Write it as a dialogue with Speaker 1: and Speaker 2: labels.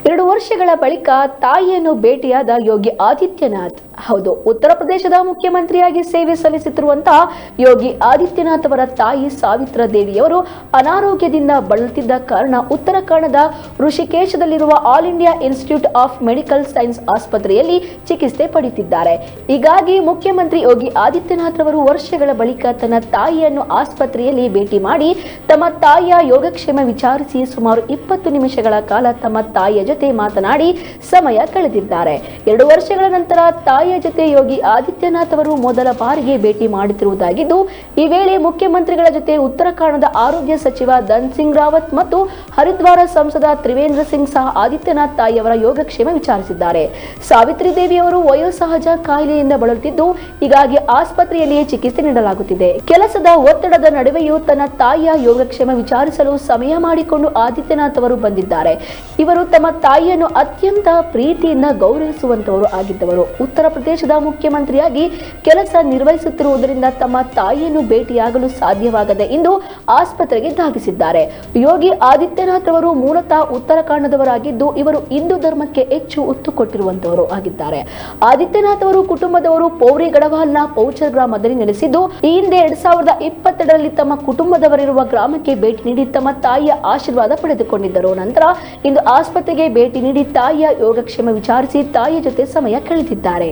Speaker 1: 2 ವರ್ಷಗಳ ಬಳಿಕ ತಾಯಿಯನ್ನು ಭೇಟಿಯಾದ ಯೋಗಿ ಆದಿತ್ಯನಾಥ್. ಹೌದು, ಉತ್ತರ ಪ್ರದೇಶದ ಮುಖ್ಯಮಂತ್ರಿಯಾಗಿ ಸೇವೆ ಸಲ್ಲಿಸುತ್ತಿರುವಂತಹ ಯೋಗಿ ಆದಿತ್ಯನಾಥ್ ಅವರ ತಾಯಿ ಸಾವಿತ್ರ ದೇವಿಯವರು ಅನಾರೋಗ್ಯದಿಂದ ಬಳಲುತ್ತಿದ್ದ ಕಾರಣ ಉತ್ತರಾಖಂಡದ ಋಷಿಕೇಶದಲ್ಲಿರುವ All India Institute of Medical Science ಆಸ್ಪತ್ರೆಯಲ್ಲಿ ಚಿಕಿತ್ಸೆ ಪಡೆಯುತ್ತಿದ್ದಾರೆ. ಹೀಗಾಗಿ ಮುಖ್ಯಮಂತ್ರಿ ಯೋಗಿ ಆದಿತ್ಯನಾಥ್ ಅವರು ವರ್ಷಗಳ ಬಳಿಕ ತನ್ನ ತಾಯಿಯನ್ನು ಆಸ್ಪತ್ರೆಯಲ್ಲಿ ಭೇಟಿ ಮಾಡಿ ತಮ್ಮ ತಾಯಿಯ ಯೋಗಕ್ಷೇಮ ವಿಚಾರಿಸಿ ಸುಮಾರು 20 ನಿಮಿಷಗಳ ಕಾಲ ತಮ್ಮ ತಾಯಿಯ ಜೊತೆ ಮಾತನಾಡಿ ಸಮಯ ಕಳೆದಿದ್ದಾರೆ. 2 ವರ್ಷಗಳ ನಂತರ ತಾಯಿಯ ಜೊತೆ ಯೋಗಿ ಆದಿತ್ಯನಾಥ್ ಅವರು ಮೊದಲ ಬಾರಿಗೆ ಭೇಟಿ ಮಾಡುತ್ತಿರುವುದಾಗಿದ್ದು, ಈ ವೇಳೆ ಮುಖ್ಯಮಂತ್ರಿಗಳ ಜೊತೆ ಉತ್ತರಾಖಂಡದ ಆರೋಗ್ಯ ಸಚಿವ ಧನ್ ಸಿಂಗ್ ರಾವತ್ ಮತ್ತು ಹರಿದ್ವಾರ ಸಂಸದ ತ್ರಿವೇಂದ್ರ ಸಿಂಗ್ ಸಹ ಆದಿತ್ಯನಾಥ್ ತಾಯಿಯವರ ಯೋಗಕ್ಷೇಮ ವಿಚಾರಿಸಿದ್ದಾರೆ. ಸಾವಿತ್ರಿ ದೇವಿಯವರು ವಯೋಸಹಜ ಕಾಯಿಲೆಯಿಂದ ಬಳಲುತ್ತಿದ್ದು, ಹೀಗಾಗಿ ಆಸ್ಪತ್ರೆಯಲ್ಲಿಯೇ ಚಿಕಿತ್ಸೆ ನೀಡಲಾಗುತ್ತಿದೆ. ಕೆಲಸದ ಒತ್ತಡದ ನಡುವೆಯೂ ತನ್ನ ತಾಯಿಯ ಯೋಗಕ್ಷೇಮ ವಿಚಾರಿಸಲು ಸಮಯ ಮಾಡಿಕೊಂಡು ಆದಿತ್ಯನಾಥ್ ಅವರು ಬಂದಿದ್ದಾರೆ. ಇವರು ತಮ್ಮ ತಾಯಿಯನ್ನು ಅತ್ಯಂತ ಪ್ರೀತಿಯಿಂದ ಗೌರವಿಸುವಂತವರು ಆಗಿದ್ದವರು. ಉತ್ತರ ಪ್ರದೇಶದ ಮುಖ್ಯಮಂತ್ರಿಯಾಗಿ ಕೆಲಸ ನಿರ್ವಹಿಸುತ್ತಿರುವುದರಿಂದ ತಮ್ಮ ತಾಯಿಯನ್ನು ಭೇಟಿಯಾಗಲು ಸಾಧ್ಯವಾಗದೆ ಇಂದು ಆಸ್ಪತ್ರೆಗೆ ಧಾವಿಸಿದ್ದಾರೆ. ಯೋಗಿ ಆದಿತ್ಯನಾಥ್ ಅವರು ಮೂಲತಃ ಉತ್ತರಾಖಂಡದವರಾಗಿದ್ದು, ಇವರು ಹಿಂದೂ ಧರ್ಮಕ್ಕೆ ಹೆಚ್ಚು ಒತ್ತು ಕೊಟ್ಟಿರುವಂತವರು ಆಗಿದ್ದಾರೆ. ಆದಿತ್ಯನಾಥ್ ಅವರು ಕುಟುಂಬದವರು ಪೌರಿ ಗಢವಾಲ್ನ ಪೌಚರ್ ಗ್ರಾಮದಲ್ಲಿ ನೆಲೆಸಿದ್ದು, ಈ ಹಿಂದೆ 2022ರಲ್ಲಿ ತಮ್ಮ ಕುಟುಂಬದವರಿರುವ ಗ್ರಾಮಕ್ಕೆ ಭೇಟಿ ನೀಡಿ ತಮ್ಮ ತಾಯಿಯ ಆಶೀರ್ವಾದ ಪಡೆದುಕೊಂಡಿದ್ದರು. ನಂತರ ಇಂದು ಆಸ್ಪತ್ರೆಗೆ ಭೇಟಿ ನೀಡಿ ತಾಯಿಯ ಯೋಗಕ್ಷೇಮ ವಿಚಾರಿಸಿ ತಾಯಿಯ ಜೊತೆ ಸಮಯ ಕಳೆದಿದ್ದಾರೆ.